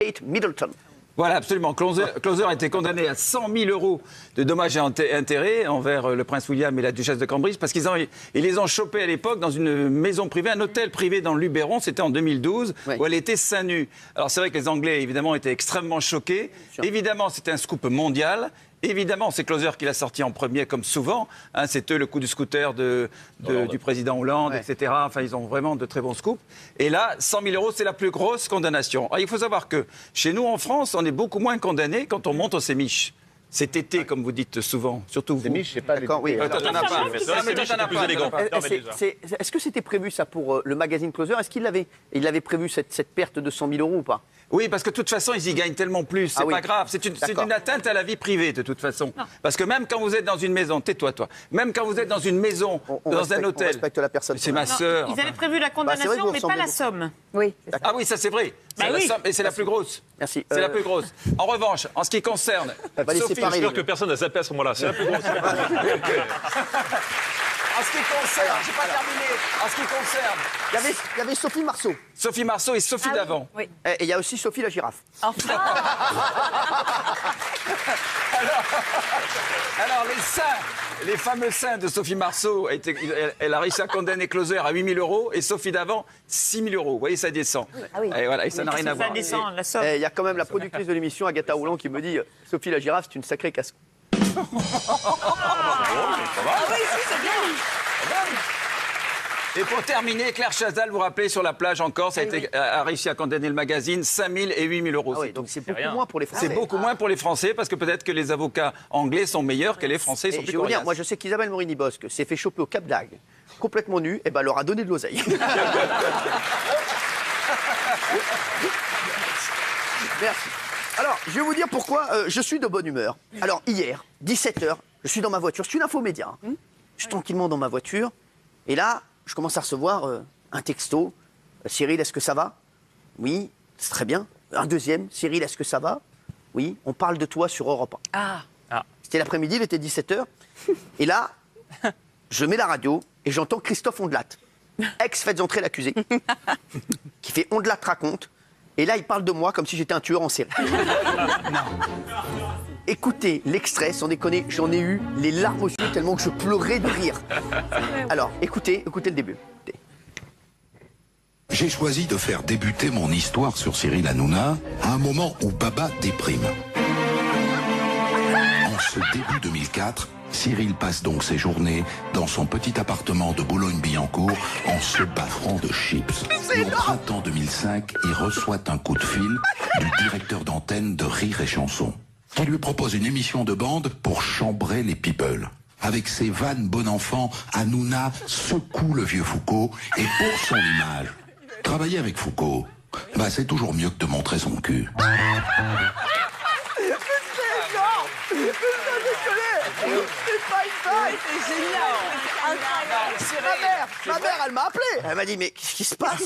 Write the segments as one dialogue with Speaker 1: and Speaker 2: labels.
Speaker 1: Kate Middleton.
Speaker 2: Voilà, absolument. Closer a été condamné à 100 000 € de dommages et intérêts envers le prince William et la duchesse de Cambridge parce qu'ils les ont chopés à l'époque dans une maison privée, un hôtel privé dans le Luberon, c'était en 2012, oui. Où elle était seins nus. Alors c'est vrai que les Anglais, évidemment, étaient extrêmement choqués. Évidemment, c'était un scoop mondial. Évidemment, c'est Closer qui l'a sorti en premier, comme souvent. Hein, c'est eux, le coup du scooter du président Hollande, ouais. Etc. Enfin, ils ont vraiment de très bons scoops. Et là, 100 000 €, c'est la plus grosse condamnation. Alors, il faut savoir que chez nous, en France, on est beaucoup moins condamnés quand on monte au Sémiches. Cet été, comme vous dites souvent, surtout vous.
Speaker 3: Sémiches, je sais pas.
Speaker 1: D'accord, oui.
Speaker 2: Toi, t'en as pas.
Speaker 3: Plus élégant.
Speaker 1: Est-ce que c'était prévu, ça, pour le magazine Closer? Est-ce qu'il avait prévu cette perte de 100 000 € ou pas?
Speaker 2: Oui, parce que de toute façon, ils y gagnent tellement plus. C'est pas grave. C'est une atteinte à la vie privée, de toute façon. Non. Parce que même quand vous êtes dans une maison, tais-toi, toi. Même quand vous êtes dans une maison, dans un hôtel.
Speaker 1: On respecte la personne.
Speaker 2: C'est ma sœur.
Speaker 4: Ils avaient prévu la condamnation, mais pas la somme.
Speaker 5: Oui.
Speaker 2: Ah oui, ça c'est vrai.
Speaker 4: Bah oui.
Speaker 2: Et c'est la plus grosse.
Speaker 1: Merci.
Speaker 2: C'est la plus grosse. En revanche, en ce qui concerne
Speaker 3: Sophie, j'espère que personne n'a zappé à ce moment-là. C'est la plus grosse.
Speaker 1: En ce qui concerne, j'ai pas terminé. En ce qui concerne, il y avait Sophie Marceau.
Speaker 2: Sophie Marceau et Sophie Davant.
Speaker 5: Oui.
Speaker 1: Et il y a aussi Sophie la girafe.
Speaker 2: Alors, les seins, les fameux seins de Sophie Marceau, elle a réussi à condamner Closer à 8 000 € et Sophie Davant 6 000 €. Vous voyez, ça descend.
Speaker 5: Ah oui.
Speaker 2: Et voilà, et ça n'a rien à voir.
Speaker 4: Ça descend, la somme.
Speaker 1: Il y a quand même la productrice de l'émission, Agatha Rouland, qui me dit Sophie la girafe, c'est une sacrée casse.
Speaker 5: Ah oui, c'est bien.
Speaker 2: Et pour terminer, Claire Chazal, vous rappelez, sur la plage en Corse, a réussi à condamner le magazine 5 000 et 8 000 €.
Speaker 1: Ah oui, donc c'est beaucoup moins pour les Français.
Speaker 2: C'est beaucoup moins pour les Français, parce que peut-être que les avocats anglais sont meilleurs que les Français. Sont plus
Speaker 1: je veux dire, moi je sais qu'Isabelle Morini-Bosque s'est fait choper au Cap d'Agde, complètement nue, et ben elle leur a donné de l'oseille. Merci. Alors, je vais vous dire pourquoi je suis de bonne humeur. Alors, hier, 17h, je suis dans ma voiture, je suis l'infomédia. Je suis tranquillement dans ma voiture, et là, je commence à recevoir un texto. Cyril, est-ce que ça va? Oui, c'est très bien. Un deuxième, Cyril, est-ce que ça va? Oui, on parle de toi sur Europe 1. C'était l'après-midi, il était 17h. Et là, je mets la radio et j'entends Christophe Ondelat, ex-Faites entrer l'accusé, qui fait Ondelat raconte. Et là, il parle de moi comme si j'étais un tueur en série. Écoutez l'extrait, sans déconner, j'en ai eu les larmes aux yeux tellement que je pleurais de rire. Alors, écoutez le début.
Speaker 6: J'ai choisi de faire débuter mon histoire sur Cyril Hanouna à un moment où Baba déprime. En ce début 2004, Cyril passe donc ses journées dans son petit appartement de Boulogne-Billancourt en se baffrant de chips. Et au printemps 2005, il reçoit un coup de fil du directeur d'antenne de Rire et Chanson, qui lui propose une émission de bande pour chambrer les people. Avec ses vannes bon enfant, Hanouna secoue le vieux Foucault et pour son image, travailler avec Foucault, c'est toujours mieux que de montrer son cul.
Speaker 5: C'est génial.
Speaker 1: Ma mère, elle m'a appelé. Elle m'a dit, mais qu'est-ce qui se passe?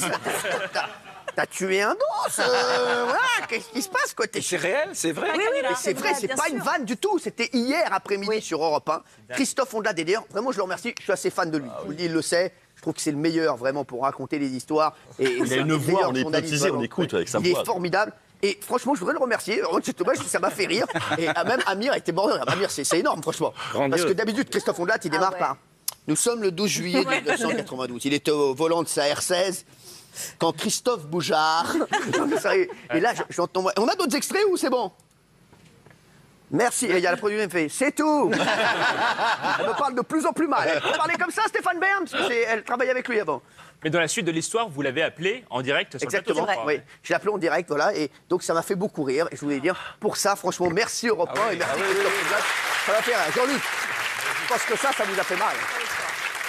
Speaker 1: T'as tué un ours, voilà, qu'est-ce qui se passe, quoi?
Speaker 2: C'est réel, c'est vrai.
Speaker 5: Oui,
Speaker 1: Mais c'est vrai, c'est pas une vanne du tout. C'était hier après-midi sur Europe 1. Christophe Ondelat, d'ailleurs, vraiment, je le remercie. Je suis assez fan de lui. Je vous le dis, il le sait. Je trouve que c'est le meilleur, vraiment, pour raconter les histoires. Et
Speaker 3: il a une voix, on est hypnotisé, on écoute avec sa voix.
Speaker 1: Il est formidable. Et franchement, je voudrais le remercier. C'est dommage, ça m'a fait rire. Et même Amir était mort. Amir, c'est énorme, franchement. Parce que d'habitude, Christophe Ondelat, il démarre par Nous sommes le 12 juillet 1992. Il était au volant de sa R16 quand Christophe Boujard. Et là, j'entends. On a d'autres extraits ou c'est bon? Merci. Et il y a la productrice qui me fait c'est tout. Elle me parle de plus en plus mal. Elle parlait comme ça, Stéphane Bern, parce qu'elle travaillait avec lui avant.
Speaker 7: Mais dans la suite de l'histoire, vous l'avez appelé en direct sur
Speaker 1: Exactement,
Speaker 7: le plateau.
Speaker 1: oui. Je l'ai appelé en direct, voilà. Et donc, ça m'a fait beaucoup rire. Et je voulais dire, pour ça, franchement, merci Europe 1 et merci Christophe Ondelat. Ça m'a fait rire. Jean-Luc, je pense que ça vous a fait mal.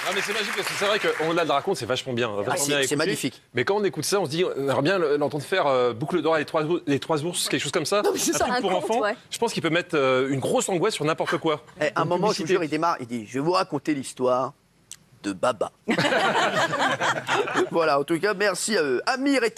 Speaker 3: Non mais c'est magique parce que c'est vrai qu'on la raconte, c'est vachement bien.
Speaker 1: C'est magnifique.
Speaker 3: Mais quand on écoute ça, on se dit, on aimerait bien l'entendre faire Boucle d'or et les trois ours, quelque chose comme ça.
Speaker 5: Non, mais c'est ça,
Speaker 3: truc pour
Speaker 5: un conte,
Speaker 3: enfants.
Speaker 5: ouais.
Speaker 3: Je pense qu'il peut mettre une grosse angoisse sur n'importe quoi.
Speaker 1: À un moment, je vous jure, il démarre, il dit, je vais vous raconter l'histoire de Baba. Voilà, en tout cas, merci à eux. Amir est